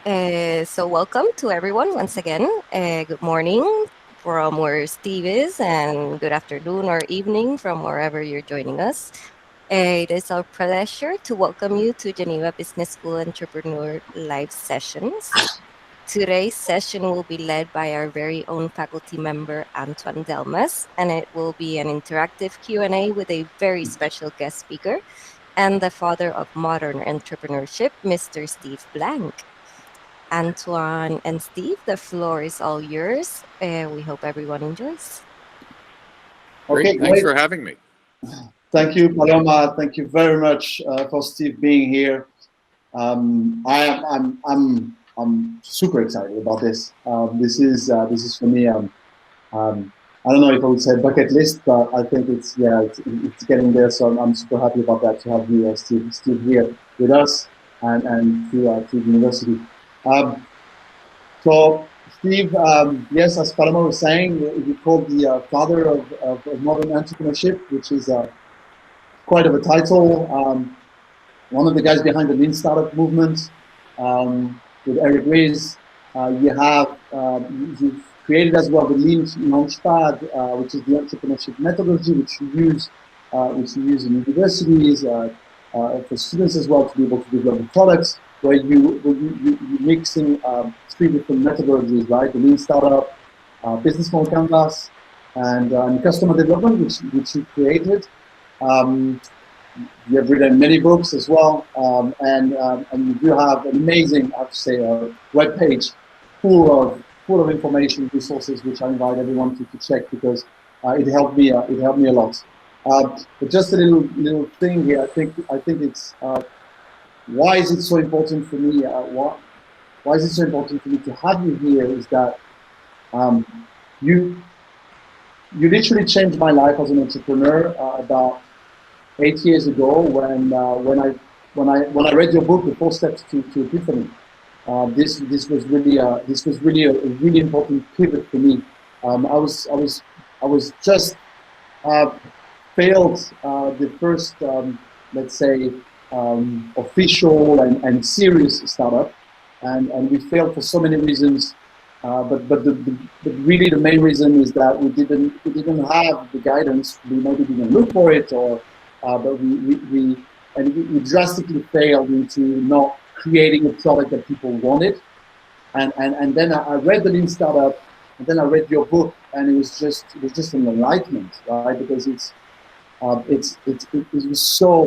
So welcome to everyone once again. Good morning from where Steve is, and good afternoon or evening from wherever you're joining us. It is our pleasure to welcome you to Geneva Business School Entrepreneur Live Sessions. Today's session will be led by our very own faculty member, Antoine Delmas, and it will be an interactive Q&A with a very special guest speaker and the father of modern entrepreneurship, Mr. Steve Blank. Antoine and Steve, the floor is all yours. We hope everyone enjoys. Okay, Great. Thanks great. for having me. Thank you, Paloma. Thank you very much for Steve being here. I'm super excited about this. This is for me. I don't know if I would say bucket list, but I think it's getting there. So I'm super happy about that to have you, Steve here with us and to the university. So Steve, yes, as Paloma was saying, we called the father of modern entrepreneurship, which is quite of a title. One of the guys behind the Lean Startup movement with Eric Ries. You've created as well the Lean Launchpad, which is the entrepreneurship methodology which you use in universities for students as well to be able to develop the products. Where you're mixing three different methodologies, right? The Lean Startup, Business Model Canvas, and customer development, which you created. You have written many books as well, and you do have an amazing, I have to say, web page full of information, resources, which I invite everyone to check because it helped me. It helped me a lot. But just a little thing here. I think it's why is it so important for me? Why is it so important for me to have you here? Is that you literally changed my life as an entrepreneur about 8 years ago when I read your book, The 4 Steps to Epiphany. This was really a really important pivot for me. I was just failed the first let's say official and serious startup, and we failed for so many reasons. But really the main reason is that we didn't have the guidance. We maybe didn't look for it, or but we drastically failed into not creating a product that people wanted. And then I read the Lean Startup, and then I read your book, and it was just an enlightenment, right? Because it was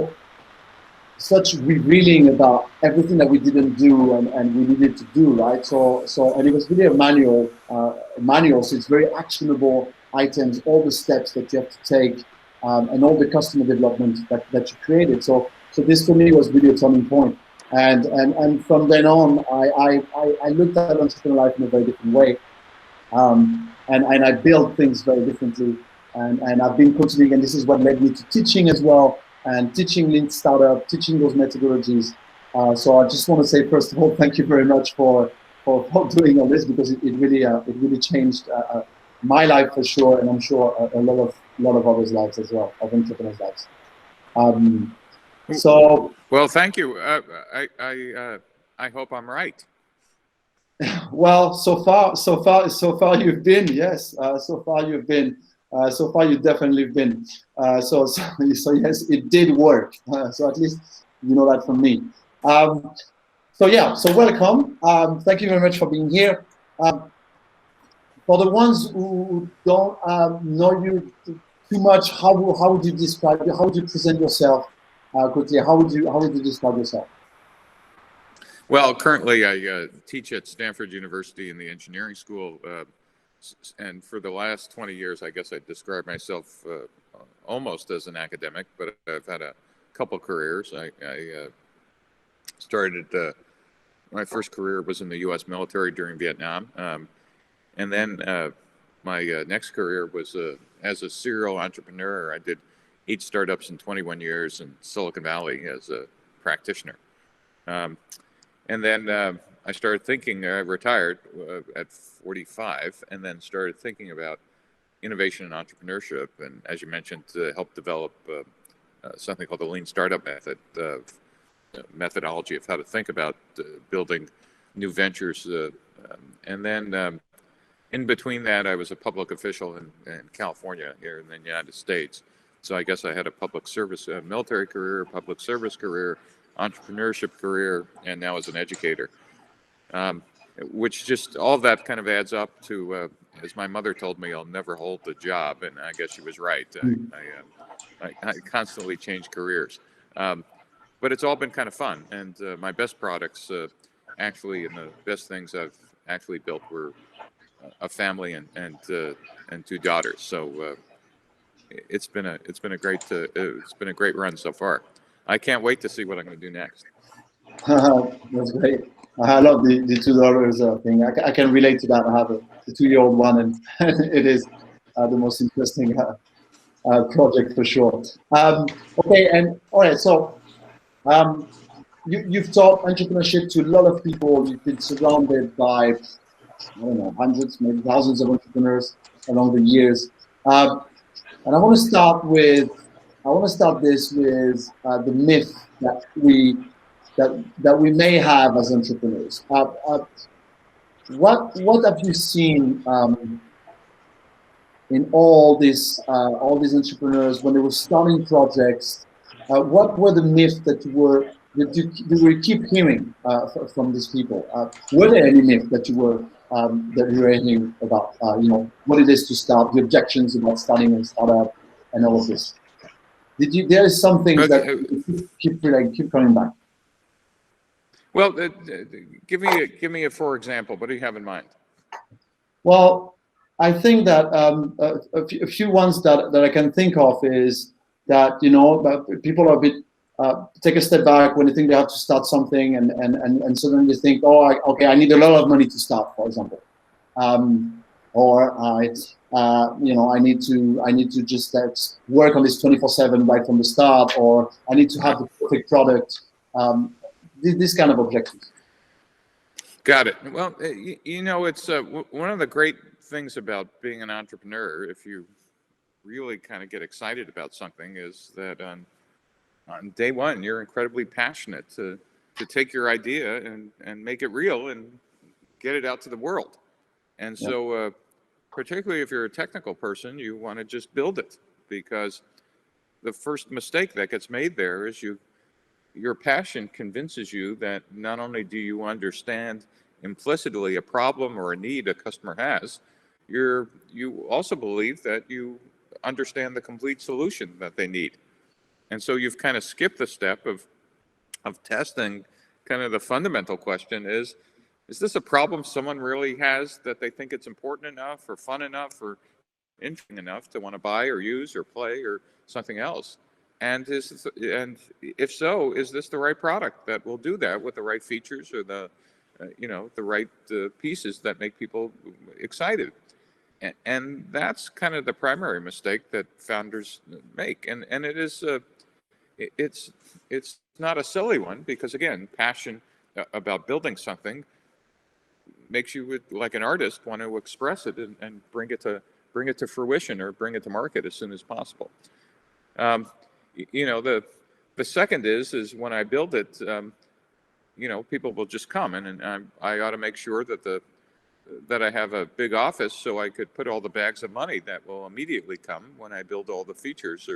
such revealing about everything that we didn't do and we needed to do, right? So and it was really a manual, so it's very actionable items, all the steps that you have to take, and all the customer development that you created. So this for me was really a turning point. And from then on, I looked at entrepreneurial life in a very different way, and I built things very differently. And I've been continuing, and this is what led me to teaching as well, and teaching Lean Startup, teaching those methodologies. So I just want to say, first of all, thank you very much for doing all this, because it really changed my life for sure, and I'm sure a lot of others' lives as well, of entrepreneurs' lives. So well, thank you. I hope I'm right. Well, so far you've been, yes. So far you've definitely been. So yes, it did work. So at least you know that from me. So welcome. Thank you very much for being here. For the ones who don't know you too much, how would you describe you? How would you present yourself quickly? How would you describe yourself? Well, currently I teach at Stanford University in the engineering school, and for the last 20 years, I guess I describe myself almost as an academic, but I've had a couple careers. I started, my first career was in the U.S. military during Vietnam, and then my next career was as a serial entrepreneur. I did 8 startups in 21 years in Silicon Valley as a practitioner. And then I started thinking, I retired at 45, and then started thinking about innovation and entrepreneurship. And as you mentioned, to help develop something called the Lean Startup method, methodology of how to think about building new ventures. And then in between that, I was a public official in California here in the United States. So I guess I had a public service, military career, public service career, entrepreneurship career, and now as an educator. Which just all of that kind of adds up to, as my mother told me, I'll never hold the job, and I guess she was right. I constantly change careers, but it's all been kind of fun. And my best products, actually, and the best things I've actually built were a family and 2 daughters. So it's been a great run so far. I can't wait to see what I'm going to do next. That's great. I love the $2 thing. I can relate to that. I have a 2-year-old one, and it is the most interesting project for sure. Okay, and all right. So you've taught entrepreneurship to a lot of people. You've been surrounded by, I don't know, hundreds, maybe thousands of entrepreneurs along the years. And I want to start this with the myth that we may have as entrepreneurs. What have you seen in all these entrepreneurs when they were starting projects? What were the myths that you keep hearing from these people? Were there any myths that you were hearing about? What it is to start, the objections about starting a startup, and all of this. There is some things that keep coming back. Well, give me a for example. What do you have in mind? Well, I think that a few ones that I can think of is that people are a bit take a step back when they think they have to start something, and suddenly they think, okay, I need a lot of money to start, for example, or I need to just work on this 24/7 right from the start, or I need to have the perfect product. This kind of objectives. Got it. Well, it's one of the great things about being an entrepreneur, if you really kind of get excited about something, is that on day one, you're incredibly passionate to take your idea and make it real and get it out to the world. And so, particularly if you're a technical person, you want to just build it, because the first mistake that gets made there is your passion convinces you that not only do you understand implicitly a problem or a need a customer has, you also believe that you understand the complete solution that they need. And so you've kind of skipped the step of testing. Kind of the fundamental question is this a problem someone really has that they think it's important enough or fun enough or interesting enough to want to buy or use or play or something else? And if so, is this the right product that will do that with the right features or the right pieces that make people excited? And that's kind of the primary mistake that founders make. And it is it's not a silly one, because again, passion about building something makes you, like an artist, want to express it and bring it to fruition or bring it to market as soon as possible. The second is when I build it, people will just come, and I ought to make sure that I have a big office so I could put all the bags of money that will immediately come when I build all the features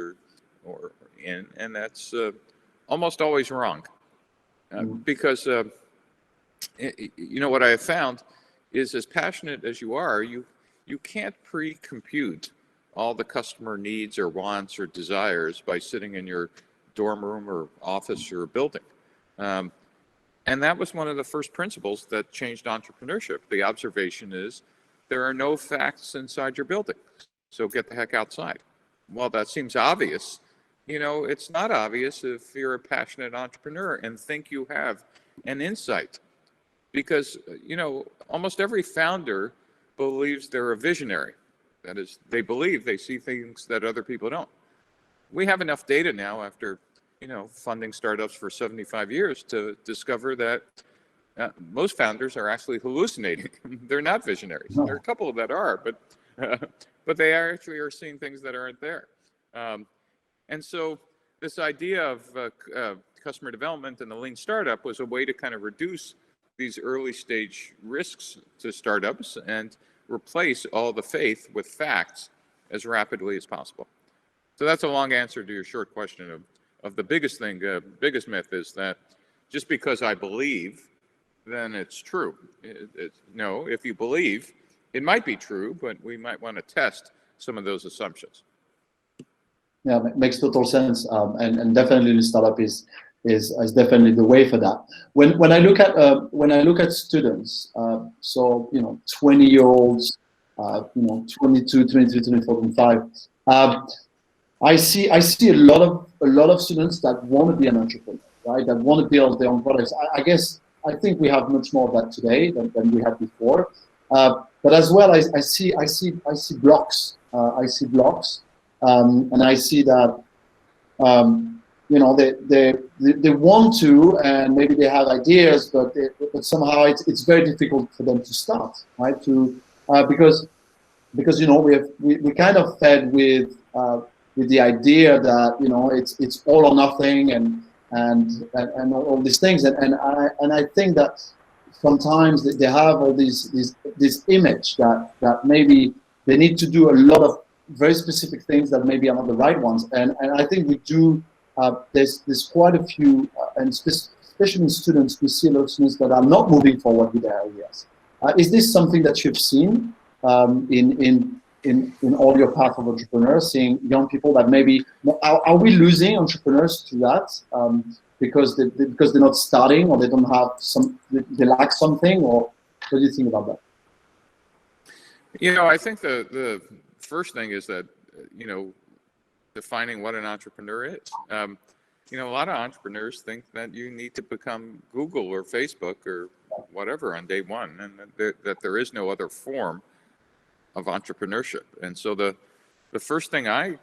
and that's almost always wrong, because what I have found is, as passionate as you are, you can't pre-compute all the customer needs or wants or desires by sitting in your dorm room or office or building. And that was one of the first principles that changed entrepreneurship. The observation is there are no facts inside your building, so get the heck outside. Well, that seems obvious. It's not obvious if you're a passionate entrepreneur and think you have an insight, because, almost every founder believes they're a visionary. That is, they believe they see things that other people don't. We have enough data now, after funding startups for 75 years, to discover that most founders are actually hallucinating. They're not visionaries. There are a couple that are, but they actually are seeing things that aren't there. And so this idea of customer development and the lean startup was a way to kind of reduce these early stage risks to startups and replace all the faith with facts as rapidly as possible. So that's a long answer to your short question of the biggest thing, biggest myth is that just because I believe, then it's true. No, if you believe, it might be true, but we might want to test some of those assumptions. Yeah, makes total sense, and definitely the startup is definitely the way for that. When I look at students, so 20-year-olds, 22, 23, 24, 25, I see a lot of students that want to be an entrepreneur, right? That want to build their own products. I think we have much more of that today than we had before. But as well, I see blocks. I see blocks. And I see that they want to, and maybe they have ideas, but somehow it's very difficult for them to start, right? Because we kind of fed with the idea that it's all or nothing and all these things, and I think that sometimes they have all this image that maybe they need to do a lot of very specific things that maybe are not the right ones, and I think we do. There's quite a few, and especially in students, we see a lot of students that are not moving forward with their ideas. Is this something that you've seen in all your path of entrepreneurs, seeing young people that maybe are we losing entrepreneurs to that because they're not starting, or they don't have they lack something, or what do you think about that? I think the first thing is that, defining what an entrepreneur is. A lot of entrepreneurs think that you need to become Google or Facebook or whatever on day one, and that there is no other form of entrepreneurship. And so the first thing I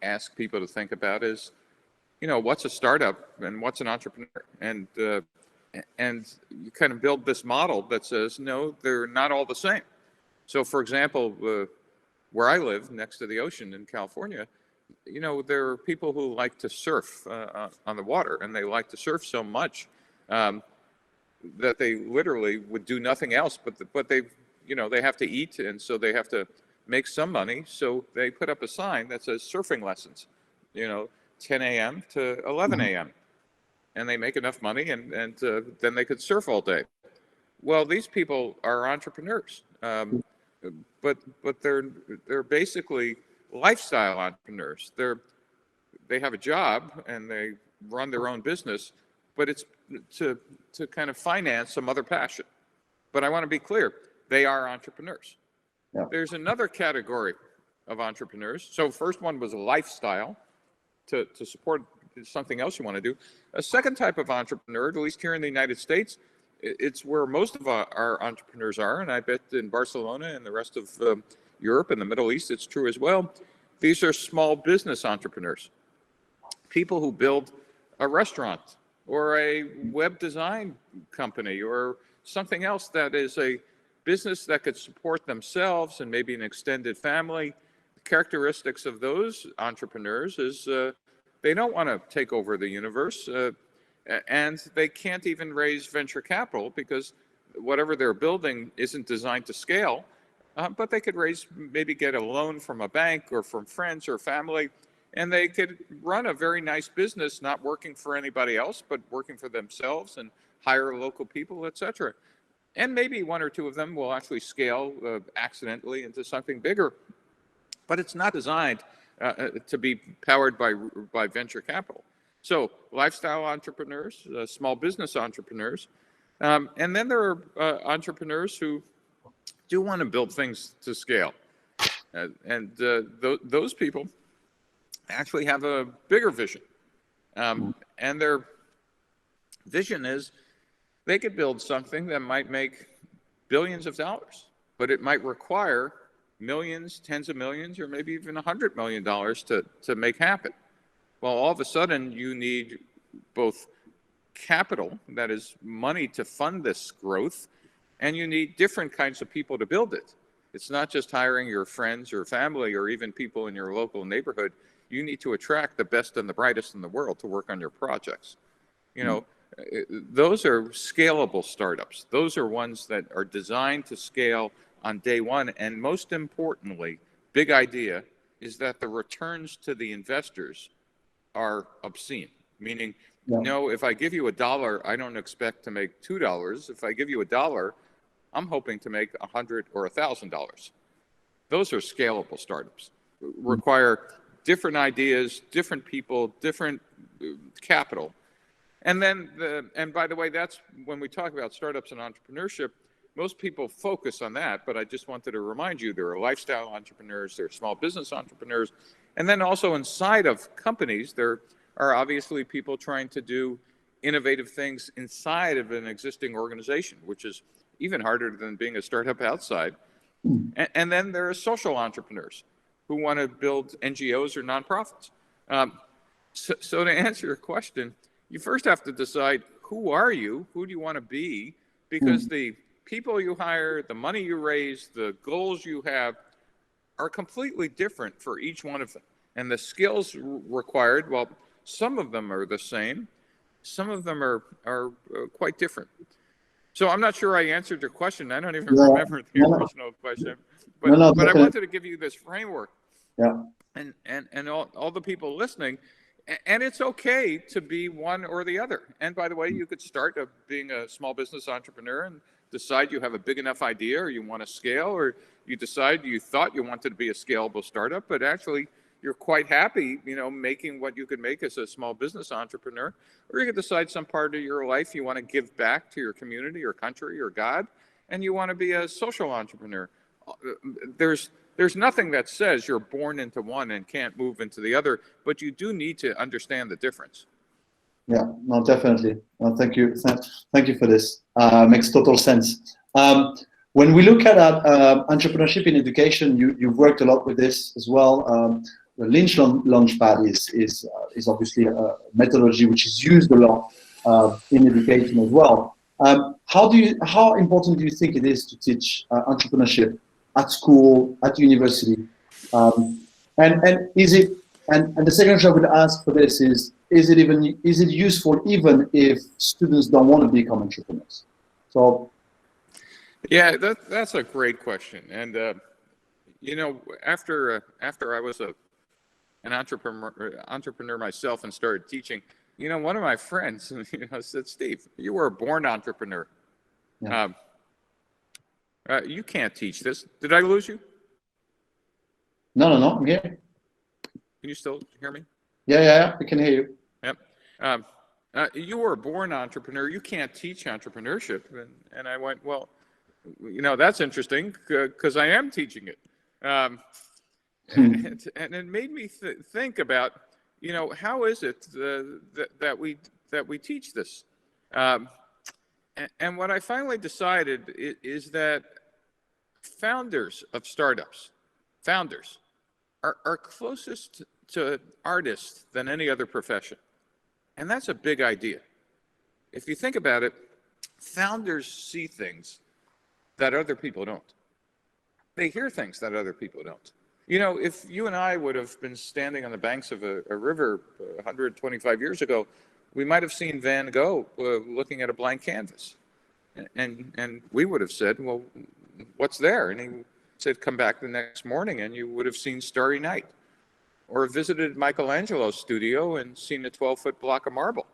ask people to think about is, what's a startup and what's an entrepreneur? And you kind of build this model that says, no, they're not all the same. So, for example, where I live, next to the ocean in California, there are people who like to surf on the water, and they like to surf so much that they literally would do nothing else. But they have to eat, and so they have to make some money. So they put up a sign that says surfing lessons, 10 a.m. to 11 a.m. And they make enough money, and then they could surf all day. Well, these people are entrepreneurs. But they're basically lifestyle entrepreneurs. They have a job and they run their own business, but it's to kind of finance some other passion. But I want to be clear, they are entrepreneurs. Yeah. There's another category of entrepreneurs. So first one was a lifestyle to support something else you want to do. A second type of entrepreneur, at least here in the United States, it's where most of our entrepreneurs are, and I bet in Barcelona and the rest of Europe and the Middle East, it's true as well. These are small business entrepreneurs, people who build a restaurant or a web design company or something else that is a business that could support themselves and maybe an extended family. The characteristics of those entrepreneurs is they don't want to take over the universe. And they can't even raise venture capital because whatever they're building isn't designed to scale. But they could maybe get a loan from a bank or from friends or family, and they could run a very nice business, not working for anybody else, but working for themselves and hire local people, etc. And maybe one or two of them will actually scale accidentally into something bigger. But it's not designed to be powered by venture capital. So lifestyle entrepreneurs, small business entrepreneurs, and then there are entrepreneurs who do want to build things to scale. And those people actually have a bigger vision. And their vision is they could build something that might make billions of dollars, but it might require millions, tens of millions, or maybe even $100 million to make happen. Well, all of a sudden, you need both capital, that is money to fund this growth, and you need different kinds of people to build it. It's not just hiring your friends or family or even people in your local neighborhood. You need to attract the best and the brightest in the world to work on your projects. those are scalable startups. Those are ones that are designed to scale on day one. And most importantly, big idea is that the returns to the investors are obscene. Meaning, no, if I give you $1, I don't expect to make $2. If I give you $1, I'm hoping to make $100 or $1,000. Those are scalable startups. Require different ideas, different people, different capital. And then, and by the way, that's when we talk about startups and entrepreneurship, most people focus on that, but I just wanted to remind you, there are lifestyle entrepreneurs, there are small business entrepreneurs, and then also inside of companies, there are obviously people trying to do innovative things inside of an existing organization, which is even harder than being a startup outside. And then there are social entrepreneurs who want to build NGOs or nonprofits. So to answer your question, you first have to decide, who are you? Who do you want to be? Because the people you hire, the money you raise, the goals you have are completely different for each one of them. And the skills required, well, some of them are the same. Some of them are quite different. So I'm not sure I answered your question. I don't even remember the original question. But I wanted to give you this framework. Yeah. And all the people listening, and it's okay to be one or the other. And by the way, you could start being a small business entrepreneur and decide you have a big enough idea, or you want to scale, or you decide you thought you wanted to be a scalable startup, but actually you're quite happy, making what you could make as a small business entrepreneur. Or you could decide some part of your life you want to give back to your community or country or God, and you want to be a social entrepreneur. There's nothing that says you're born into one and can't move into the other, but you do need to understand the difference. Yeah, no, definitely. No, thank you. Thank you for this. Makes total sense. When we look at entrepreneurship in education, you've worked a lot with this as well. The Lynch Launchpad is obviously a methodology which is used a lot in education as well. How important do you think it is to teach entrepreneurship at school, at university? And is it, and the second question I would ask for this is it useful even if students don't want to become entrepreneurs? So yeah, that's a great question. And after I was an entrepreneur myself and started teaching, one of my friends said, "Steve, you were a born entrepreneur. Yeah. You can't teach this." Did I lose you? No, I'm here. Can you still hear me? Yeah, we can hear you. Yep. You were a born entrepreneur. You can't teach entrepreneurship. And I went, well, that's interesting because I am teaching it. And it made me think about, how is it that we teach this? And what I finally decided is that founders of startups, are closest to artists than any other profession. And that's a big idea. If you think about it, founders see things that other people don't. They hear things that other people don't. If you and I would have been standing on the banks of a river 125 years ago, we might have seen Van Gogh looking at a blank canvas. And we would have said, well, what's there? And he said, come back the next morning and you would have seen Starry Night. Or visited Michelangelo's studio and seen a 12-foot block of marble.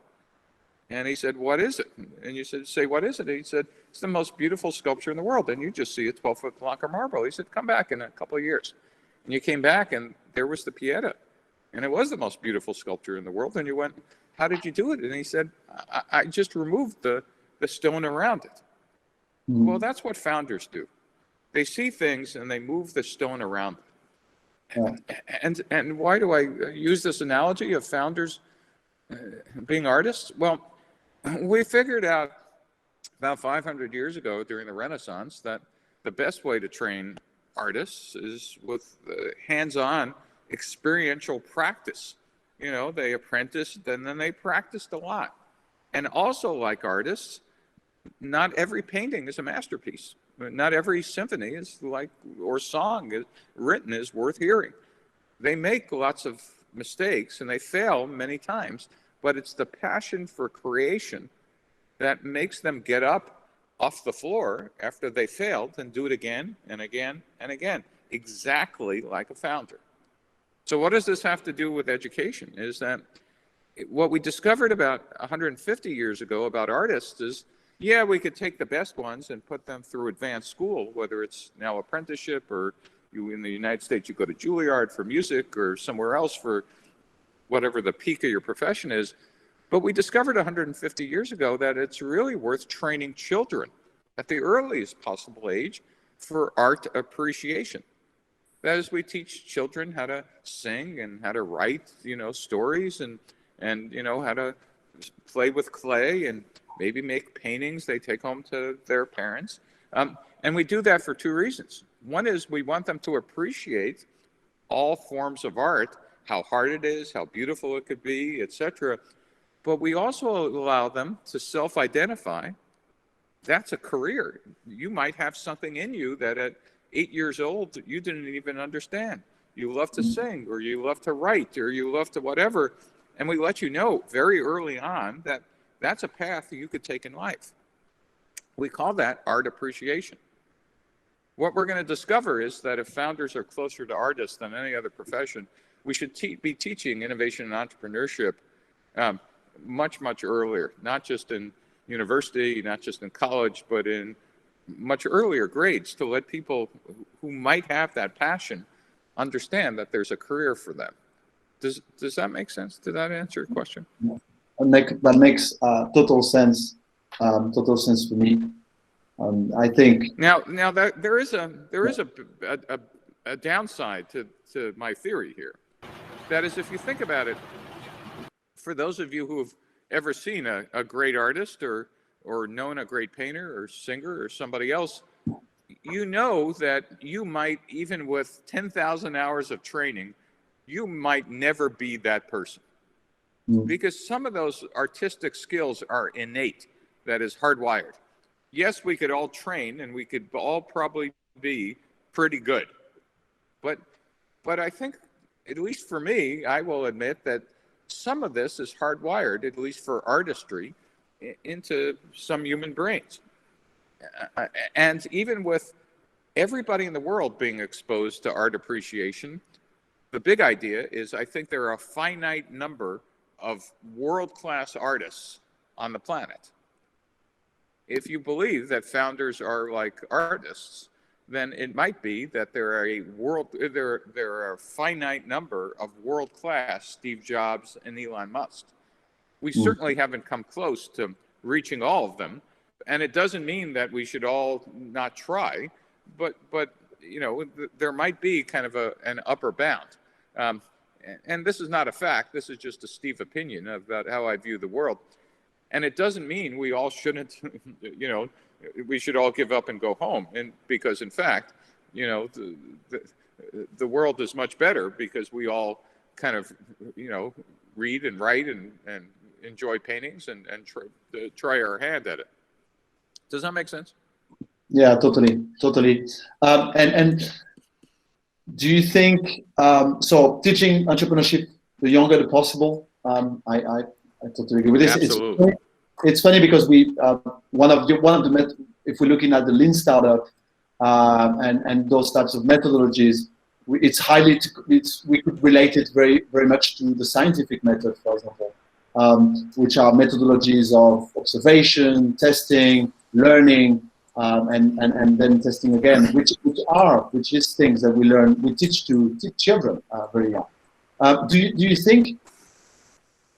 And he said, what is it? And you say, what is it? And he said, it's the most beautiful sculpture in the world. And you just see a 12-foot block of marble. He said, come back in a couple of years. And you came back and there was the Pieta. And it was the most beautiful sculpture in the world. And you went, how did you do it? And he said, I just removed the stone around it. Mm-hmm. Well, that's what founders do. They see things and they move the stone around it. And why do I use this analogy of founders being artists? Well, we figured out about 500 years ago during the Renaissance that the best way to train artists is with hands-on experiential practice. They apprenticed and then they practiced a lot. And also, like artists, not every painting is a masterpiece. Not every symphony or song written is worth hearing. They make lots of mistakes and they fail many times, but it's the passion for creation that makes them get up off the floor after they failed and do it again and again and again, exactly like a founder. So what does this have to do with education? Is that what we discovered about 150 years ago about artists is, yeah, we could take the best ones and put them through advanced school, whether it's now apprenticeship or you in the United States, you go to Juilliard for music or somewhere else for whatever the peak of your profession is. But we discovered 150 years ago that it's really worth training children at the earliest possible age for art appreciation. That is, we teach children how to sing and how to write, stories and how to play with clay and maybe make paintings they take home to their parents. And we do that for two reasons. One is we want them to appreciate all forms of art, how hard it is, how beautiful it could be, etc. But we also allow them to self-identify. That's a career. You might have something in you that at 8 years old, you didn't even understand. You love to sing, or you love to write, or you love to whatever. And we let you know very early on that that's a path you could take in life. We call that art appreciation. What we're going to discover is that if founders are closer to artists than any other profession, we should be teaching innovation and entrepreneurship much, much earlier, not just in university, not just in college, but in much earlier grades, to let people who might have that passion understand that there's a career for them. Does that make sense? Did that answer your question? That makes total sense. Total sense for me. I think now that there is a downside to my theory here. That is, if you think about it, for those of you who have ever seen a great artist or known a great painter or singer or somebody else, you know that you might, even with 10,000 hours of training, you might never be that person. Because some of those artistic skills are innate, that is hardwired. Yes, we could all train and we could all probably be pretty good. But I think, at least for me, I will admit that some of this is hardwired, at least for artistry, into some human brains. And even with everybody in the world being exposed to art appreciation, the big idea is I think there are a finite number of world-class artists on the planet. If you believe that founders are like artists, then it might be that there are a finite number of world-class Steve Jobs and Elon Musk. We certainly haven't come close to reaching all of them, and it doesn't mean that we should all not try, but there might be kind of an upper bound. And this is not a fact. This is just a Steve opinion about how I view the world. And it doesn't mean we all shouldn't, we should all give up and go home. And because, in fact, the world is much better because we all kind of, read and write and enjoy paintings and try our hand at it. Does that make sense? Yeah, totally. And do you think so? Teaching entrepreneurship the younger the possible. I totally agree with this. Absolutely. It's funny because we one of the if we're looking at the lean startup and those types of methodologies, we could relate it very very much to the scientific method, for example, which are methodologies of observation, testing, learning, and then testing again, which is things that we teach children very young.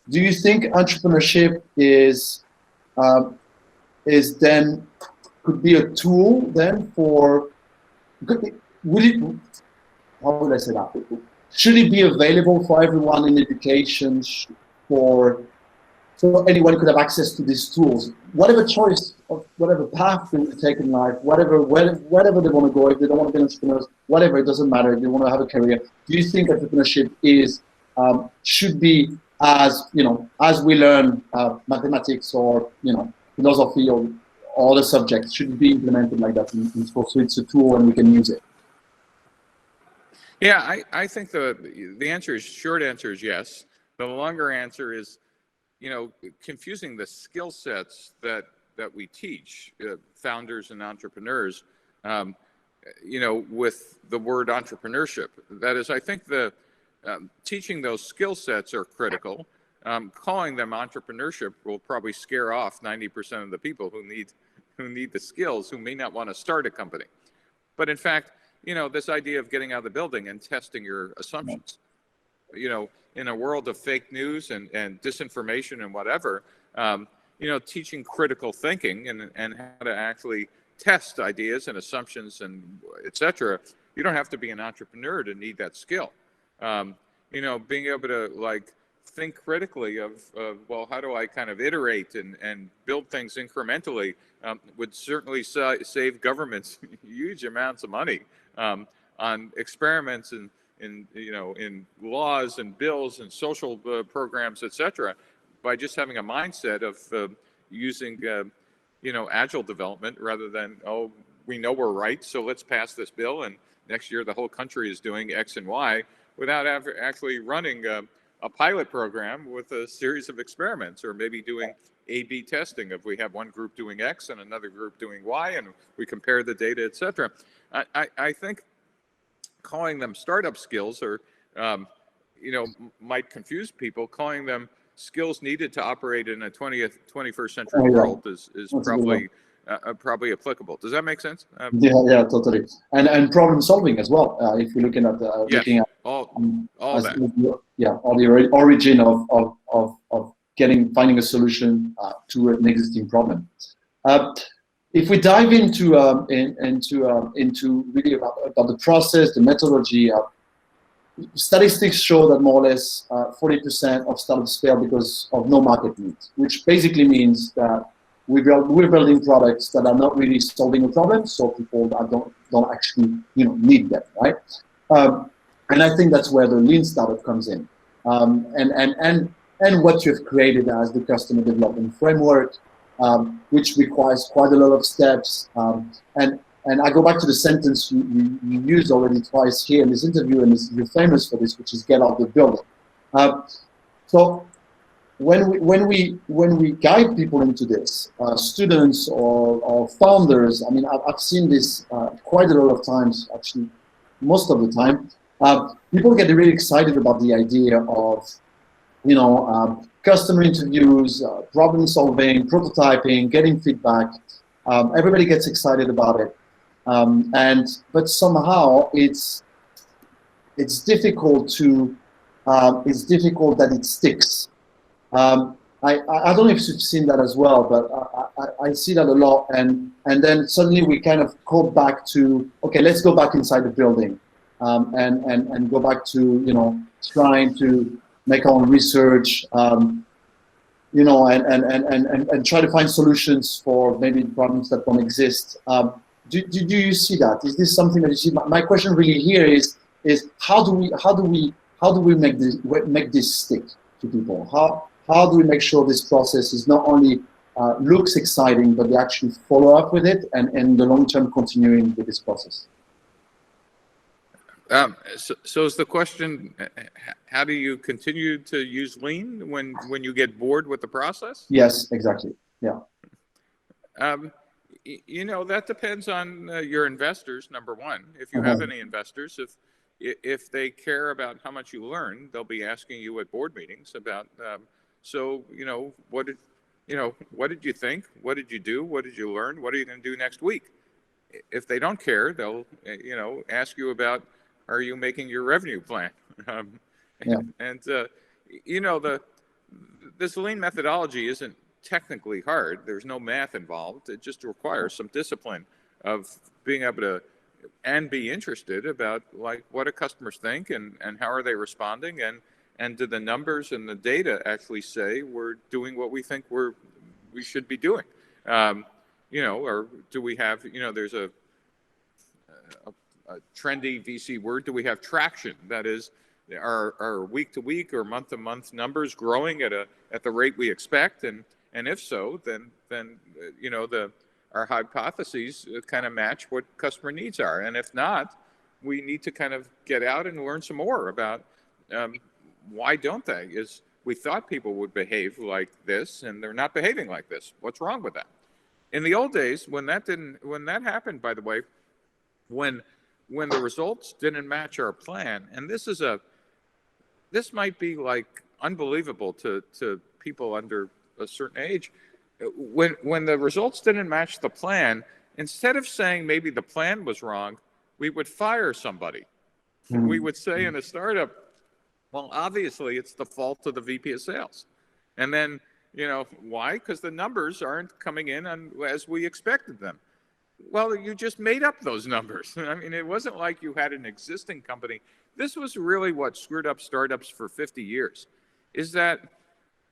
Do you think entrepreneurship could be a tool then for? How would I say that? Should it be available for everyone in education? So anyone could have access to these tools, whatever choice of whatever path they take in life, whatever they want to go. If they don't want to be entrepreneurs, whatever, it doesn't matter. If they want to have a career, do you think entrepreneurship should be as we learn mathematics or philosophy or all the subjects, should it be implemented like that in school? So it's a tool and we can use it. Yeah, I think the short answer is yes. The longer answer is, confusing the skill sets that that we teach founders and entrepreneurs, with the word entrepreneurship. That is, I think the teaching those skill sets are critical. Calling them entrepreneurship will probably scare off 90% of the people who need the skills, who may not want to start a company. But in fact, this idea of getting out of the building and testing your assumptions, in a world of fake news and disinformation and whatever, teaching critical thinking and how to actually test ideas and assumptions and et cetera. You don't have to be an entrepreneur to need that skill. Being able to think critically of well, how do I kind of iterate and build things incrementally would certainly save governments huge amounts of money on experiments in laws and bills and social programs, et cetera, by just having a mindset of using agile development rather than, we know we're right, so let's pass this bill, and next year the whole country is doing X and Y, without actually running a pilot program with a series of experiments, or maybe doing A/B testing. If we have one group doing X and another group doing Y, and we compare the data, et cetera. I think calling them startup skills or might confuse people. Calling them skills needed to operate in a 21st century world is probably applicable. Does that make sense? Yeah, totally. And problem solving as well. If you're looking at looking at all that. All the origin of finding a solution to an existing problem. If we dive into really about the process, the methodology, statistics show that more or less 40% of startups fail because of no market need, which basically means that we're building products that are not really solving a problem, so people that don't actually need them, right? And I think that's where the lean startup comes in, and what you've created as the customer development framework, which requires quite a lot of steps. And I go back to the sentence you used already twice here in this interview, and you're famous for this, which is get out the building. So when we guide people into this, students or founders, I mean, I've seen this quite a lot of times, actually, most of the time. People get really excited about the idea of, customer interviews, problem solving, prototyping, getting feedback. Everybody gets excited about it. But somehow it's difficult that it sticks. I don't know if you've seen that as well, but I see that a lot. And then suddenly we kind of go back to, okay, let's go back inside the building, and go back to, trying to make our own research, and try to find solutions for maybe problems that don't exist. Do you see that? Is this something that you see? My question really here is how do we make this stick to people? How do we make sure this process is not only looks exciting, but they actually follow up with it and in the long term continuing with this process? So is the question, how do you continue to use lean when you get bored with the process? Yes, exactly. Yeah. That depends on your investors, number one. If you have any investors, if they care about how much you learn, they'll be asking you at board meetings about, what did you think? What did you do? What did you learn? What are you going to do next week? If they don't care, they'll, ask you about, are you making your revenue plan? This lean methodology isn't technically hard. There's no math involved. It just requires some discipline of being able to and be interested about what do customers think and how are they responding, and do the numbers and the data actually say we're doing what we think we should be doing, or do we have, there's a trendy VC word, do we have traction? That is, are week to week or month to month numbers growing at the rate we expect? And if so, then our hypotheses kind of match what customer needs are. And if not, we need to kind of get out and learn some more about why don't they? We thought people would behave like this, and they're not behaving like this. What's wrong with that? In the old days, when that happened, by the way, when the results didn't match our plan, and this might be like unbelievable to people under a certain age, when the results didn't match the plan, instead of saying maybe the plan was wrong, we would fire somebody. We would say in a startup, well, obviously it's the fault of the VP of sales. And then, why? Because the numbers aren't coming in as we expected them. Well, you just made up those numbers. I mean, it wasn't like you had an existing company. This was really what screwed up startups for 50 years, is that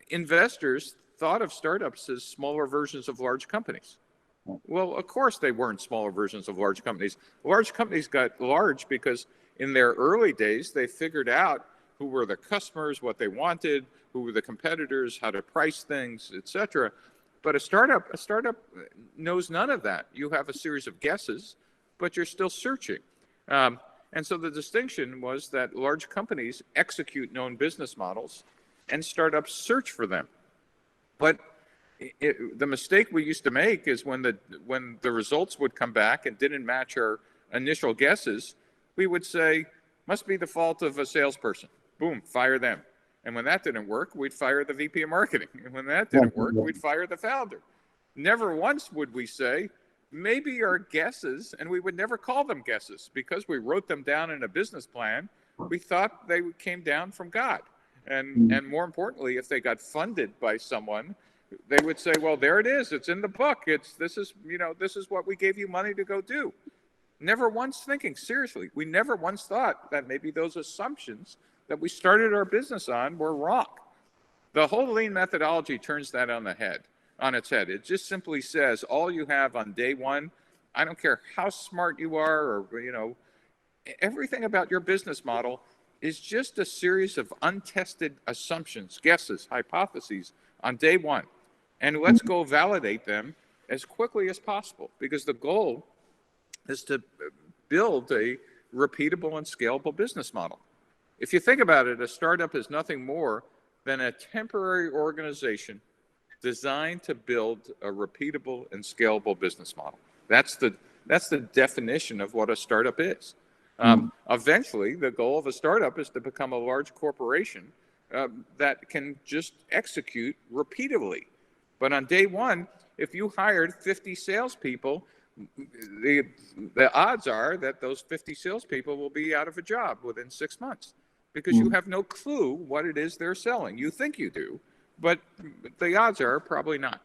investors thought of startups as smaller versions of large companies. Well, of course they weren't smaller versions of large companies. Large companies got large because in their early days, they figured out who were the customers, what they wanted, who were the competitors, how to price things, etc. But a startup knows none of that. You have a series of guesses, but you're still searching. And so the distinction was that large companies execute known business models and startups search for them. But the mistake we used to make is when the results would come back and didn't match our initial guesses, we would say, must be the fault of a salesperson. Boom, fire them. And when that didn't work, we'd fire the VP of marketing. And when that didn't work, we'd fire the founder. Never once would we say, maybe our guesses, and we would never call them guesses because we wrote them down in a business plan. We thought they came down from God. And more importantly, if they got funded by someone, they would say, well, there it is. It's in the book. This is what we gave you money to go do. Never once thinking, seriously, we never once thought that maybe those assumptions that we started our business on were wrong. The whole lean methodology turns that on its head. It just simply says all you have on day one, I don't care how smart you are or, everything about your business model is just a series of untested assumptions, guesses, hypotheses on day one. And let's go validate them as quickly as possible because the goal is to build a repeatable and scalable business model. If you think about it, a startup is nothing more than a temporary organization designed to build a repeatable and scalable business model. That's the definition of what a startup is. Eventually, the goal of a startup is to become a large corporation that can just execute repeatedly. But on day one, if you hired 50 salespeople, the odds are that those 50 salespeople will be out of a job within 6 months because you have no clue what it is they're selling. You think you do, but the odds are probably not.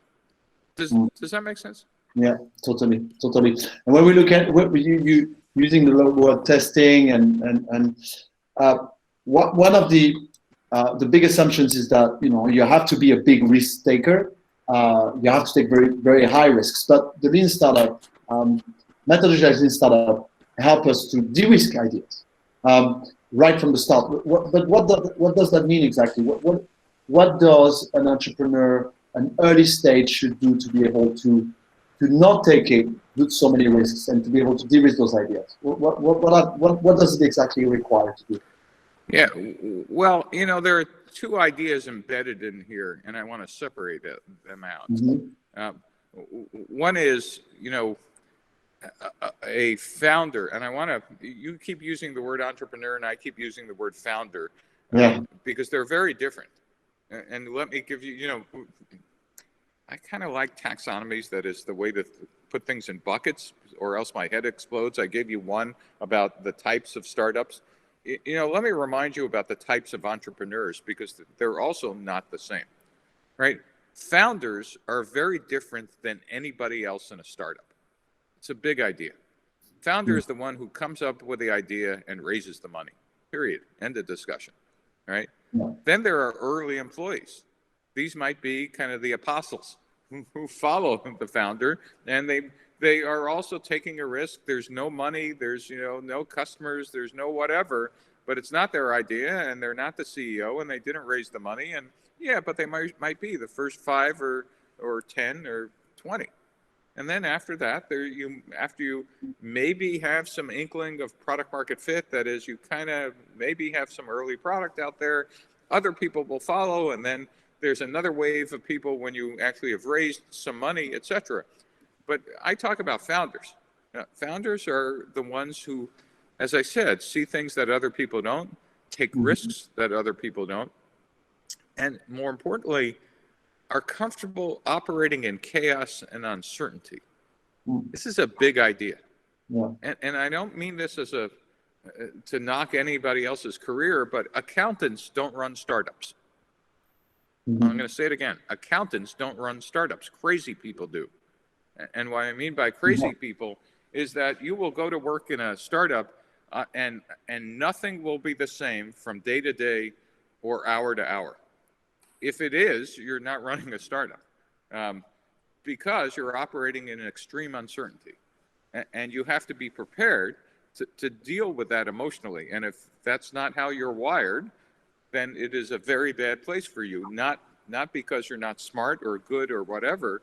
Does that make sense? Yeah, totally. And when we look at what you using the word testing and one of the big assumptions is that you have to be a big risk taker. You have to take very, very high risks. But the lean startup methodology of lean startup help us to de-risk ideas right from the start. But what does that mean exactly? What does an entrepreneur, an early stage, should do to be able to not take so many risks and to be able to de-risk those ideas? What does it exactly require to do? Yeah, well, there are two ideas embedded in here, and I want to separate them out. One is, a founder, and you keep using the word entrepreneur, and I keep using the word founder, because they're very different. And let me give you, I kind of like taxonomies. That is the way to put things in buckets, or else my head explodes. I gave you one about the types of startups. Let me remind you about the types of entrepreneurs because they're also not the same, right? Founders are very different than anybody else in a startup. It's a big idea. Founder is the one who comes up with the idea and raises the money, period. End of discussion, right? Then there are early employees. These might be kind of the apostles who follow the founder, and they are also taking a risk. There's no money, there's no customers, there's no whatever, but it's not their idea, and they're not the CEO, and they didn't raise the money, and but they might be the first 5 or 10 or 20. And then after that, after you maybe have some inkling of product market fit, that is, you kind of maybe have some early product out there, other people will follow, and then there's another wave of people when you actually have raised some money, etc. But I talk about founders. Founders are the ones who, as I said, see things that other people don't, take risks that other people don't, and more importantly, are comfortable operating in chaos and uncertainty. This is a big idea. Yeah. And I don't mean this as to knock anybody else's career, but accountants don't run startups. I'm going to say it again. Accountants don't run startups. Crazy people do. And what I mean by crazy people is that you will go to work in a startup and nothing will be the same from day to day or hour to hour. If it is, you're not running a startup because you're operating in extreme uncertainty. And you have to be prepared to deal with that emotionally. And if that's not how you're wired, then it is a very bad place for you. Not because you're not smart or good or whatever,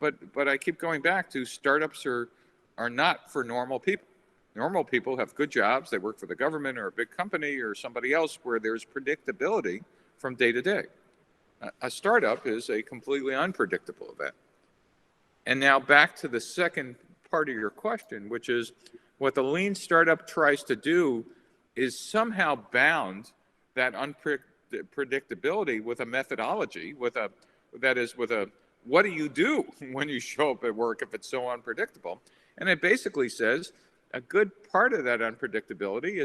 but I keep going back to startups are not for normal people. Normal people have good jobs. They work for the government or a big company or somebody else where there's predictability from day to day. A startup is a completely unpredictable event. And now back to the second part of your question, which is what the lean startup tries to do is somehow bound that unpredictability with a methodology, with a what do you do when you show up at work if it's so unpredictable? And it basically says a good part of that unpredictability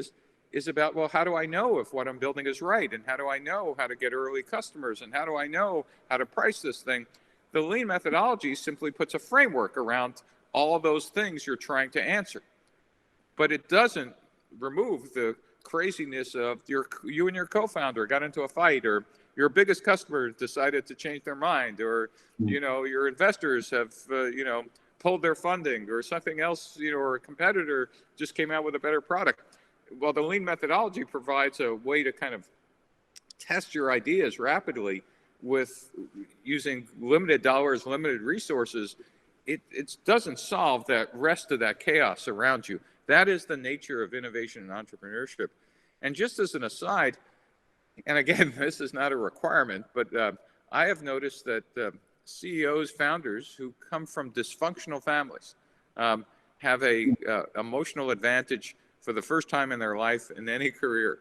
is about, well, how do I know if what I'm building is right? And how do I know how to get early customers? And how do I know how to price this thing? The lean methodology simply puts a framework around all of those things you're trying to answer. But it doesn't remove the craziness of you and your co-founder got into a fight, or your biggest customer decided to change their mind, or your investors have pulled their funding, or something else, or a competitor just came out with a better product. Well, the lean methodology provides a way to kind of test your ideas rapidly with using limited dollars, limited resources. It doesn't solve that rest of that chaos around you. That is the nature of innovation and entrepreneurship. And just as an aside, and again, this is not a requirement, but I have noticed that CEOs, founders who come from dysfunctional families have a emotional advantage for the first time in their life in any career.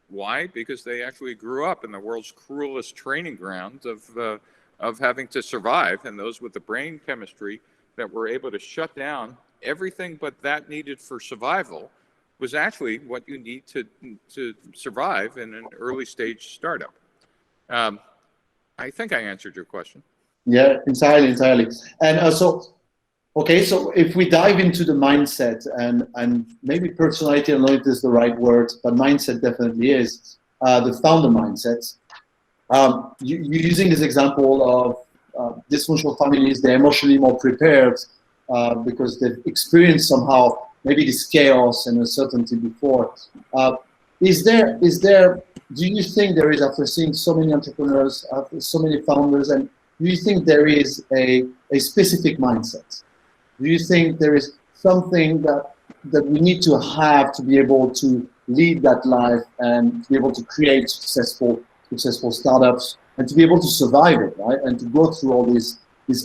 Why? Because they actually grew up in the world's cruelest training ground of having to survive, and those with the brain chemistry that were able to shut down everything but that needed for survival was actually what you need to survive in an early stage startup. I think I answered your question. Yeah, entirely. And so if we dive into the mindset and maybe personality, I don't know if this is the right word, but mindset definitely is, the founder mindset. You're using this example of dysfunctional families, they're emotionally more prepared because they've experienced somehow maybe this chaos and uncertainty before. Do you think there is, after seeing so many entrepreneurs, after so many founders, and do you think there is a specific mindset? Do you think there is something that we need to have to be able to lead that life and to be able to create successful startups and to be able to survive it, right? And to go through all these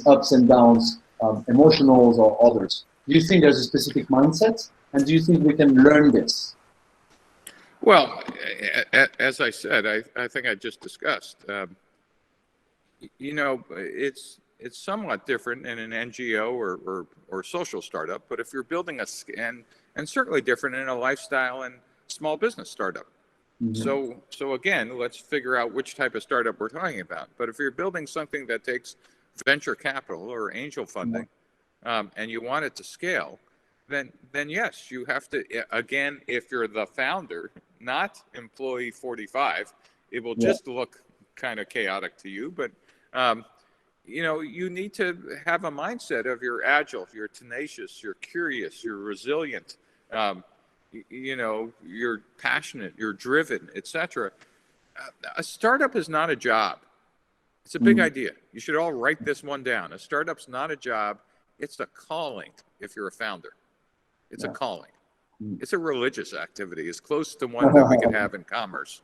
ups and downs, emotionals or others. Do you think there's a specific mindset? And do you think we can learn this? Well, as I said, I think I just discussed, it's somewhat different in an NGO or social startup, but if you're building and certainly different in a lifestyle and small business startup. Mm-hmm. So again, let's figure out which type of startup we're talking about. But if you're building something that takes venture capital or angel funding, and you want it to scale, then yes, you have to, again, if you're the founder, not employee 45, it will just look kind of chaotic to you, but you need to have a mindset of you're agile, you're tenacious, you're curious, you're resilient, you're passionate, you're driven, etc. A startup is not a job. It's a big idea. You should all write this one down. A startup's not a job. It's a calling if you're a founder. It's a calling. It's a religious activity. It's close to one that we could have in commerce.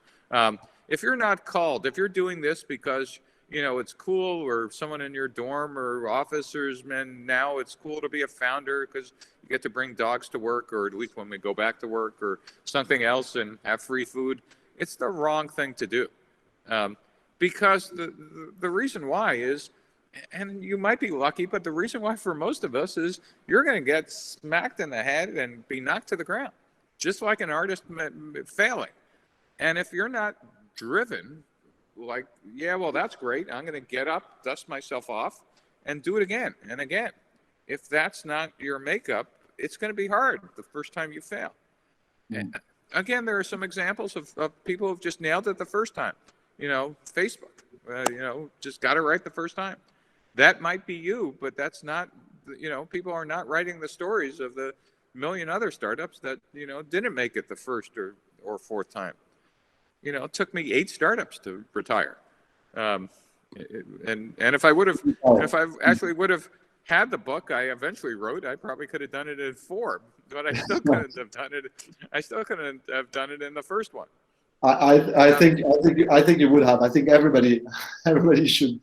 If you're not called, if you're doing this because it's cool, or someone in your dorm or officers, man, now it's cool to be a founder because you get to bring dogs to work, or at least when we go back to work, or something else, and have free food. It's the wrong thing to do. Because the reason why is, and you might be lucky, but the reason why for most of us is you're going to get smacked in the head and be knocked to the ground, just like an artist failing. And if you're not driven, like, yeah, well, that's great, I'm going to get up, dust myself off, and do it again and again. If that's not your makeup, it's going to be hard the first time you fail. And again, there are some examples of people who've just nailed it the first time. Facebook, just got it right the first time. That might be you, but that's not, people are not writing the stories of the million other startups that, didn't make it the first or fourth time. It took me 8 startups to retire. And if I actually would have had the book I eventually wrote, I probably could have done it in 4, but I still couldn't have done it. I still couldn't have done it in the first one. I think you would have. I think everybody should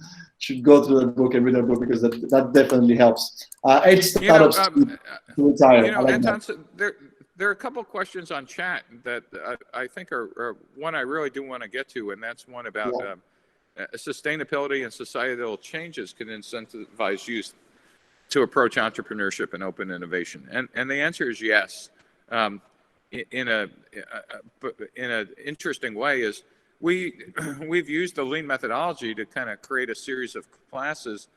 go through that book and read that book, because that definitely helps. 8 startups to retire. Anton, there are a couple of questions on chat that I think are one I really do want to get to, and that's one about sustainability and societal changes can incentivize youth to approach entrepreneurship and open innovation, and the answer is yes. In an interesting way is we've used the lean methodology to kind of create a series of classes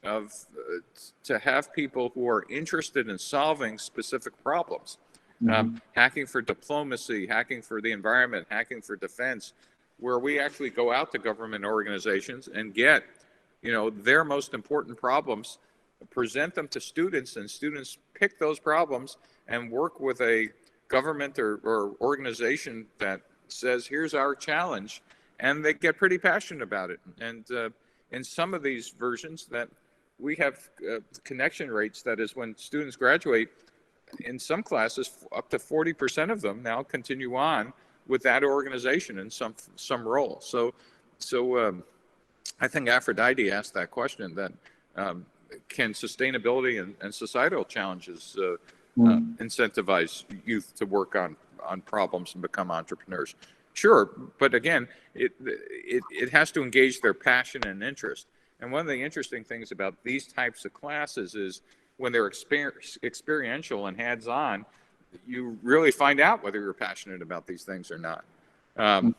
to have people who are interested in solving specific problems. Hacking for diplomacy, hacking for the environment, hacking for defense, where we actually go out to government organizations and get, their most important problems, present them to students, and students pick those problems and work with a government or organization that says, here's our challenge, and they get pretty passionate about it. And in some of these versions that we have connection rates, that is, when students graduate, in some classes, up to 40% of them now continue on with that organization in some role. So I think Aphrodite asked that question, that can sustainability and societal challenges incentivize youth to work on problems and become entrepreneurs? Sure, but again, it has to engage their passion and interest. And one of the interesting things about these types of classes is when they're experiential and hands-on, you really find out whether you're passionate about these things or not. And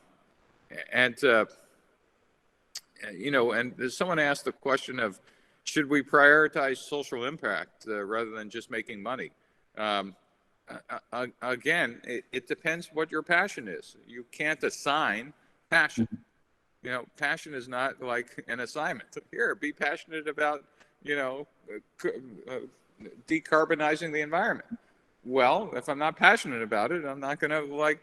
someone asked the question of, should we prioritize social impact rather than just making money? Again, it depends what your passion is. You can't assign passion. Passion is not like an assignment. Here, be passionate about, decarbonizing the environment. Well, if I'm not passionate about it, I'm not going to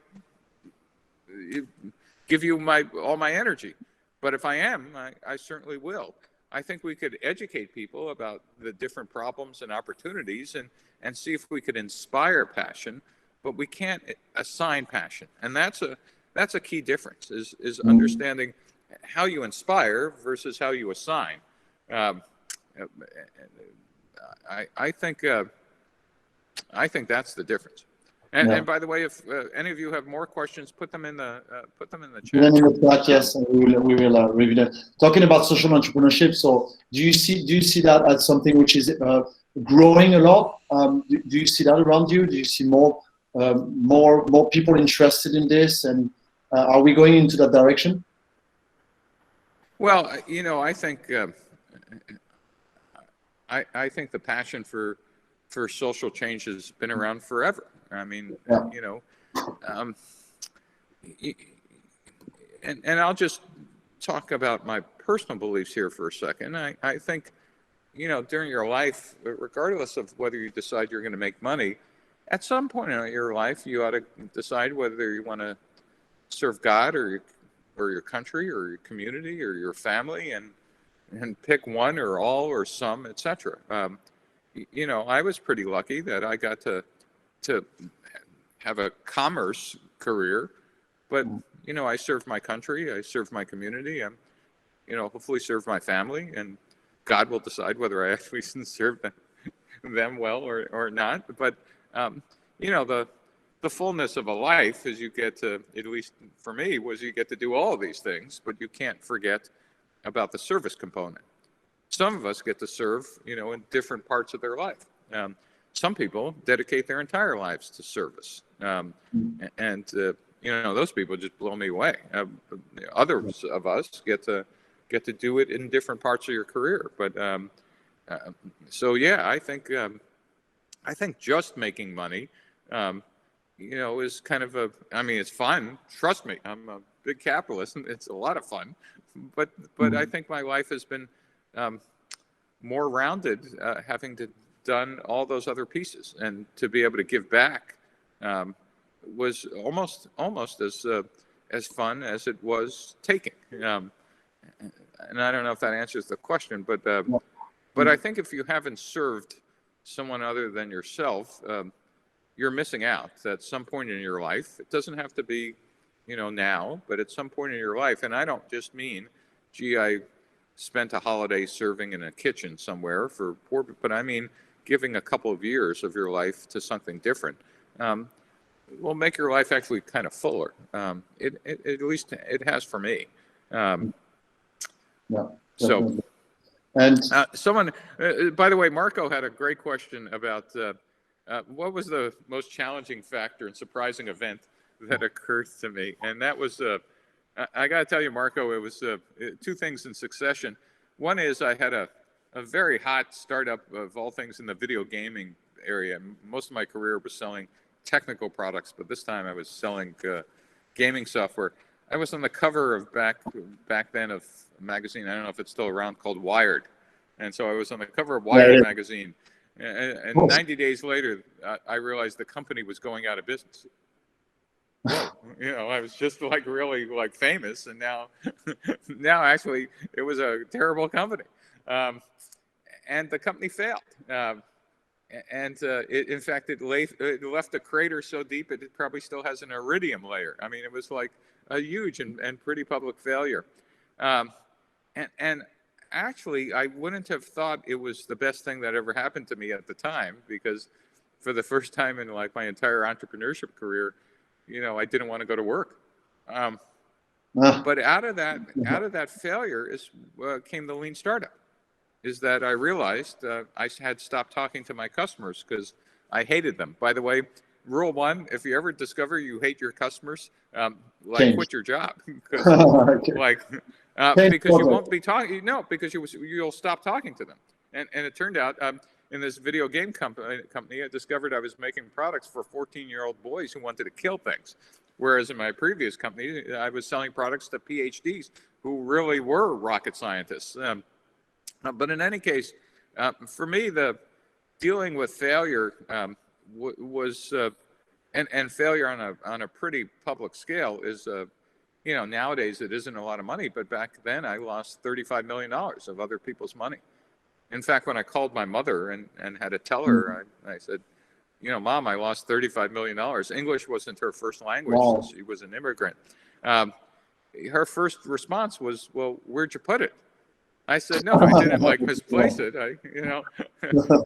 give you all my energy. But if I am, I certainly will. I think we could educate people about the different problems and opportunities and see if we could inspire passion, but we can't assign passion. And that's a key difference, is understanding how you inspire versus how you assign. I think that's the difference. And by the way, if any of you have more questions, put them in the chat. In the chat, yes, and we will review them. Talking about social entrepreneurship, so do you see that as something which is growing a lot? Do you see that around you? Do you see more people interested in this? And are we going into that direction? Well, I think I think the passion for social change has been around forever. I mean, and I'll just talk about my personal beliefs here for a second. I think, during your life, regardless of whether you decide you're going to make money, at some point in your life, you ought to decide whether you want to serve God or your country or your community or your family, and pick one or all or some, etc. I was pretty lucky that I got to have a commerce career, but I served my country, I served my community. hopefully serve my family, and God will decide whether I actually serve them well or not. But the fullness of a life is you get to, at least for me, was you get to do all of these things, but you can't forget about the service component. Some of us get to serve, in different parts of their life. Some people dedicate their entire lives to service, and those people just blow me away. Others of us get to do it in different parts of your career. But so yeah, I think just making money, is kind of it's fun. Trust me, I'm a big capitalist, and it's a lot of fun. But I think my life has been more rounded, having done all those other pieces, and to be able to give back was almost as fun as it was taking. And I don't know if that answers the question, but I think if you haven't served someone other than yourself, you're missing out at some point in your life. It doesn't have to be, now, but at some point in your life. And I don't just mean, gee, I spent a holiday serving in a kitchen somewhere for poor people, but I mean giving a couple of years of your life to something different will make your life actually kind of fuller. At least it has for me. Yeah, so, and someone, by the way, Marco had a great question about what was the most challenging factor and surprising event that occurred to me, and that was I got to tell you, Marco, it was two things in succession. One is I had a very hot startup of all things in the video gaming area. Most of my career was selling technical products, but this time I was selling gaming software. I was on the cover of back then of a magazine, I don't know if it's still around, called Wired. And so I was on the cover of Wired magazine. And 90 days later, I realized the company was going out of business. Whoa, I was just really famous, and now actually it was a terrible company, and the company failed, and in fact it left a crater so deep it probably still has an iridium layer. I mean, it was like a huge and pretty public failure, and actually I wouldn't have thought it was the best thing that ever happened to me at the time, because for the first time in my entire entrepreneurship career, I didn't want to go to work. But out of that failure came the lean startup. Is that I realized I had stopped talking to my customers because I hated them. By the way, rule one: if you ever discover you hate your customers, quit your job, because because you won't be talking. No, because you'll stop talking to them. And it turned out in this video game company, I discovered I was making products for 14-year-old boys who wanted to kill things. Whereas in my previous company, I was selling products to PhDs who really were rocket scientists. But in any case, for me, the dealing with failure was, and failure on a pretty public scale is, nowadays it isn't a lot of money, but back then I lost $35 million of other people's money. In fact, when I called my mother and had to tell her, I said, Mom, I lost $35 million. English wasn't her first language. Wow. She was an immigrant. Her first response was, well, where'd you put it? I said, no, I didn't misplace it.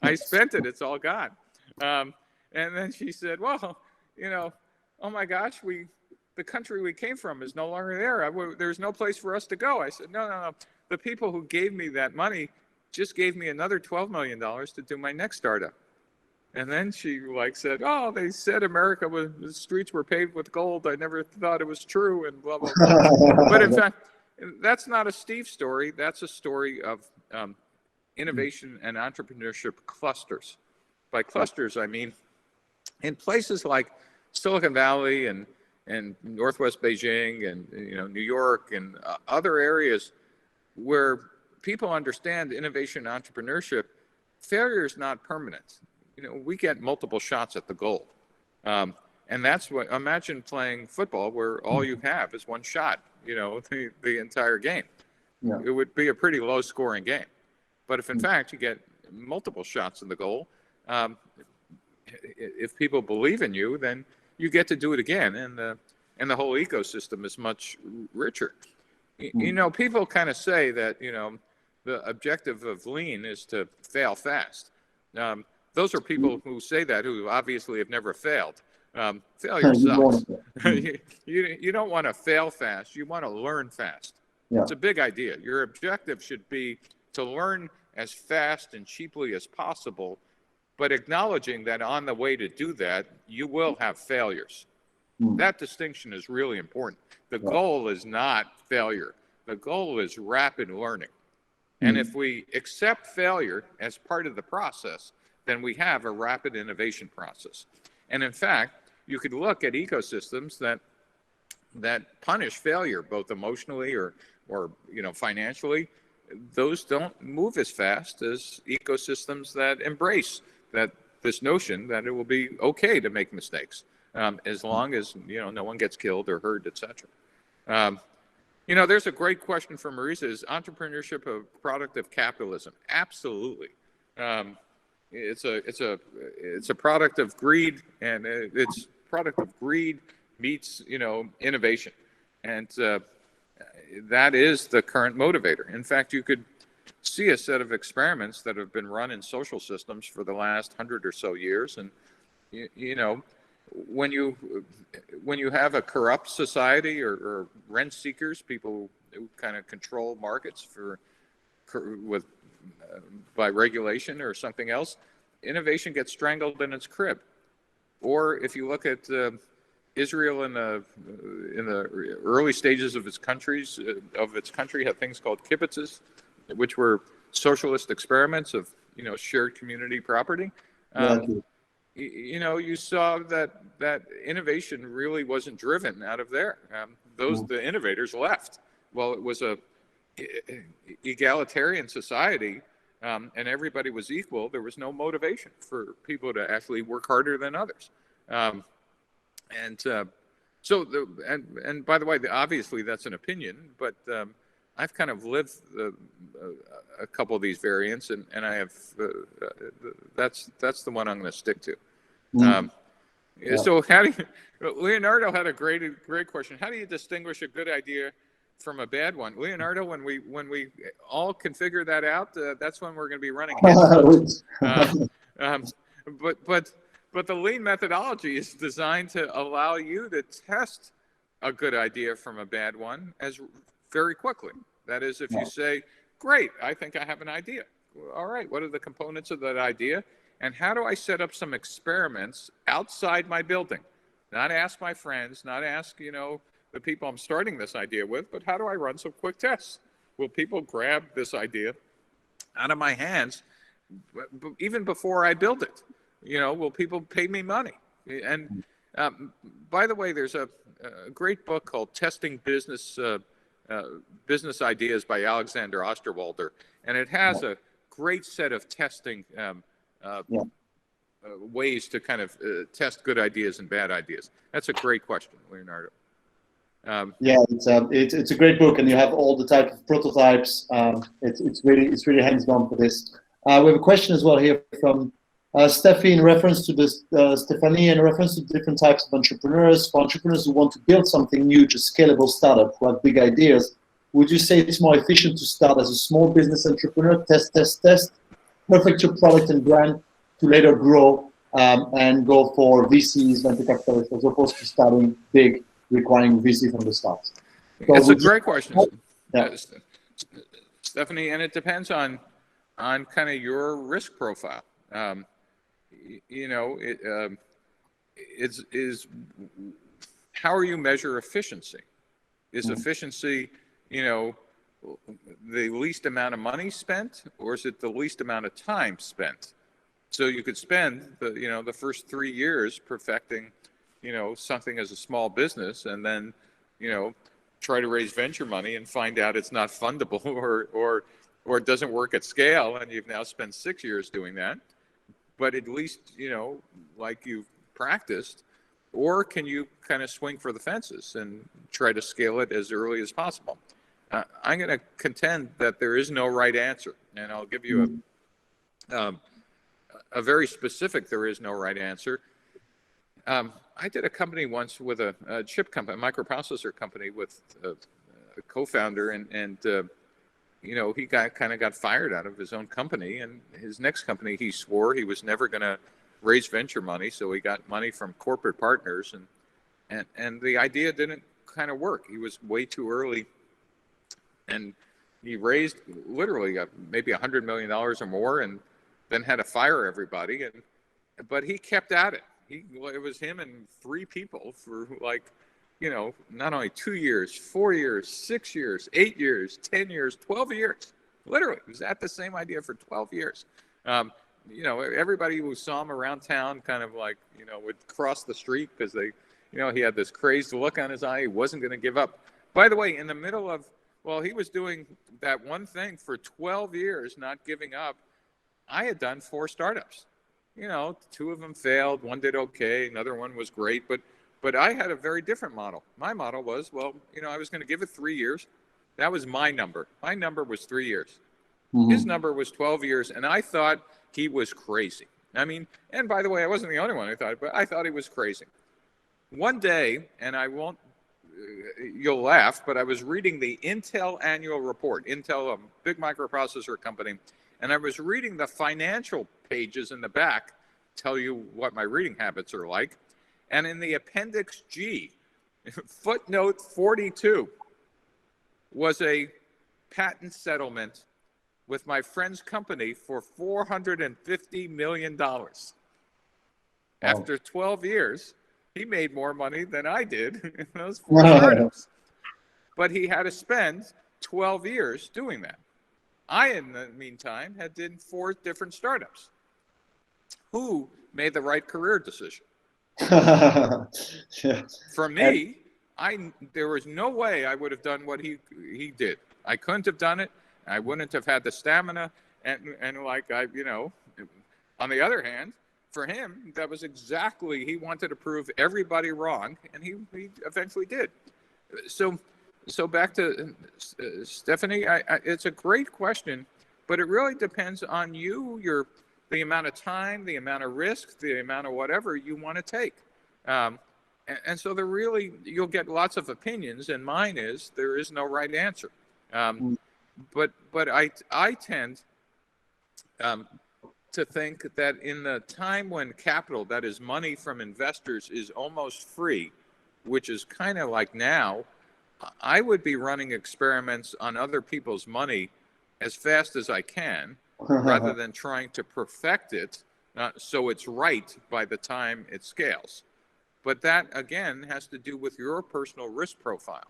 I spent it. It's all gone. And then she said, well, oh my gosh, the country we came from is no longer there. There's no place for us to go. I said, no. The people who gave me that money just gave me another $12 million to do my next startup. And then she said, oh, they said the streets were paved with gold. I never thought it was true, and blah, blah, blah. But in fact, that's not a Steve story. That's a story of innovation and entrepreneurship clusters. By clusters, I mean in places like Silicon Valley and Northwest Beijing and New York and other areas where people understand innovation and entrepreneurship, failure is not permanent. We get multiple shots at the goal. And that's what, imagine playing football where all you have is one shot, the entire game. Yeah. It would be a pretty low scoring game. But if in fact you get multiple shots in the goal, if people believe in you, then you get to do it again. And the whole ecosystem is much richer. You know, people kind of say that, you know, the objective of lean is to fail fast. Those are people who say that who obviously have never failed. Failure sucks. You don't want to fail fast. You want to learn fast. Yeah. It's a big idea. Your objective should be to learn as fast and cheaply as possible, but acknowledging that on the way to do that, you will have failures. That distinction is really important. The goal is not failure. The goal is rapid learning. And if we accept failure as part of the process, then we have a rapid innovation process. And in fact, you could look at ecosystems that punish failure, both emotionally or you know, financially. Those don't move as fast as ecosystems that embrace this notion that it will be okay to make mistakes, as long as, you know, no one gets killed or hurt, etc. You know, there's a great question from Marisa: is entrepreneurship a product of capitalism? Absolutely. It's a product of greed, and it's product of greed meets, you know, innovation, and that is the current motivator. In fact, you could see a set of experiments that have been run in social systems for the last 100 or so years, and you know, when you have a corrupt society or rent seekers, people who kind of control markets by regulation or something else, innovation gets strangled in its crib. Or if you look at Israel in the early stages of its country had things called kibbutzes, which were socialist experiments of, you know, shared community property. You know, you saw that innovation really wasn't driven out of there. The innovators left. Well, it was a egalitarian society, and everybody was equal. There was no motivation for people to actually work harder than others. And by the way, obviously that's an opinion, but I've kind of lived a couple of these variants, and I have that's the one I'm going to stick to. So Leonardo had a great question. How do you distinguish a good idea from a bad one? Leonardo, when we all can figure that out, that's when we're going to be running hedge funds. But the lean methodology is designed to allow you to test a good idea from a bad one very quickly. That is, if you say, great, I think I have an idea. All right, what are the components of that idea? And how do I set up some experiments outside my building? Not ask my friends, not ask, you know, the people I'm starting this idea with, but how do I run some quick tests? Will people grab this idea out of my hands even before I build it? You know, will people pay me money? And by the way, there's a great book called Testing Business Ideas by Alexander Osterwalder, and it has a great set of testing ways to kind of test good ideas and bad ideas. That's a great question, Leonardo. It's a great book, and you have all the type of prototypes. It's really hands-on for this. We have a question as well here from Steffi in reference to this, Stephanie, in reference to different types of entrepreneurs. For entrepreneurs who want to build something new, just scalable startup, who have big ideas, would you say it's more efficient to start as a small business entrepreneur, test, perfect your product and brand, to later grow and go for VCs, venture capitalists, as opposed to starting big, requiring VC from the start? So it's a great question, Stephanie, and it depends on kind of your risk profile. You know, is how are you measure efficiency? Is efficiency, you know, the least amount of money spent, or is it the least amount of time spent? So you could spend the first 3 years perfecting, you know, something as a small business, and then, you know, try to raise venture money and find out it's not fundable or it doesn't work at scale, and you've now spent 6 years doing that. But at least, you know, like you've practiced. Or can you kind of swing for the fences and try to scale it as early as possible? I'm going to contend that there is no right answer, and I'll give you a very specific there is no right answer. I did a company once with a chip company, a microprocessor company, with co-founder, and you know, he kind of got fired out of his own company, and his next company, he swore he was never going to raise venture money, so he got money from corporate partners, and the idea didn't kind of work. He was way too early, and he raised literally maybe $100 million or more, and then had to fire everybody. But he kept at it. It was him and 3 people for, like, you know, not only 2 years, 4 years, 6 years, 8 years, 10 years, 12 years. Literally, he was at the same idea for 12 years. You know, everybody who saw him around town kind of, like, you know, would cross the street because they, you know, he had this crazed look on his eye. He wasn't going to give up. By the way, in the middle of, well, he was doing that one thing for 12 years, not giving up. I had done 4 startups. You know, 2 of them failed. 1 did okay. Another one was great. But I had a very different model. My model was, well, you know, I was going to give it 3 years. That was my number. My number was 3 years. Mm-hmm. His number was 12 years. And I thought he was crazy. I mean, and by the way, I wasn't the only one who thought it, but I thought he was crazy. One day, and I won't, you'll laugh, but I was reading the Intel annual report. Intel, a big microprocessor company, and I was reading the financial pages in the back, tell you what my reading habits are like. And in the Appendix G, footnote 42, was a patent settlement with my friend's company for $450 million. Wow. After 12 years, he made more money than I did in those 4 startups. But he had to spend 12 years doing that. I, in the meantime, had done 4 different startups. Who made the right career decision? For me, there was no way I would have done what he did. I couldn't have done it. I wouldn't have had the stamina, and like, you know, on the other hand, for him, that was exactly, he wanted to prove everybody wrong, and he eventually did. So back to Stephanie, it's a great question, but it really depends on you, the amount of time, the amount of risk, the amount of whatever you want to take. And so you'll get lots of opinions, and mine is, there is no right answer. But I tend to think that in the time when capital, that is money from investors, is almost free, which is kind of like now, I would be running experiments on other people's money as fast as I can, rather than trying to perfect it so it's right by the time it scales. But that, again, has to do with your personal risk profile.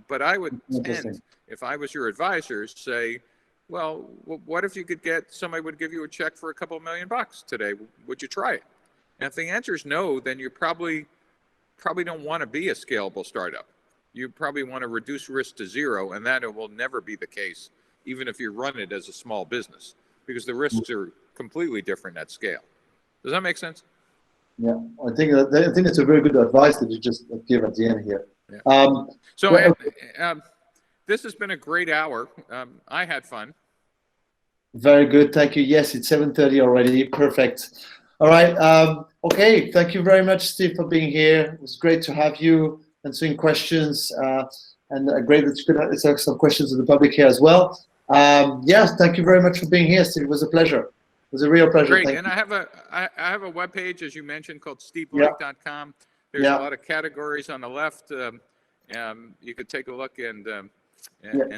But I would tend, if I was your advisor, say, well, what if you could somebody would give you a check for a couple $1 million today? Would you try it? And if the answer is no, then you probably don't want to be a scalable startup. You probably want to reduce risk to 0, and that will never be the case, even if you run it as a small business, because the risks are completely different at scale. Does that make sense? Yeah, I think it's a very good advice that you just give at the end here. Yeah. This has been a great hour. I had fun. Very good. Thank you. Yes, it's 7:30 already. Perfect. All right. Okay. Thank you very much, Steve, for being here. It was great to have you answering questions, and great that you could answer some questions of the public here as well. Yes, thank you very much for being here, Steve. It was a pleasure. It was a real pleasure. Great. Thank and you. I have a webpage, as you mentioned, called steveblake.com. There's a lot of categories on the left. You could take a look and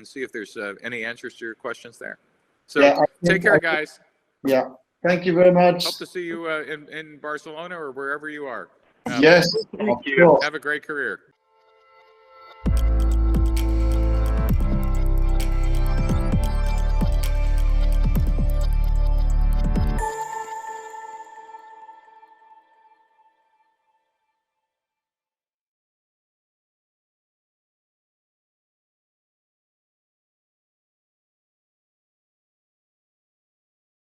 see if there's any answers to your questions there. So take care, guys. Yeah. Thank you very much. Hope to see you in Barcelona or wherever you are. Yes. Thank you. Have a great career.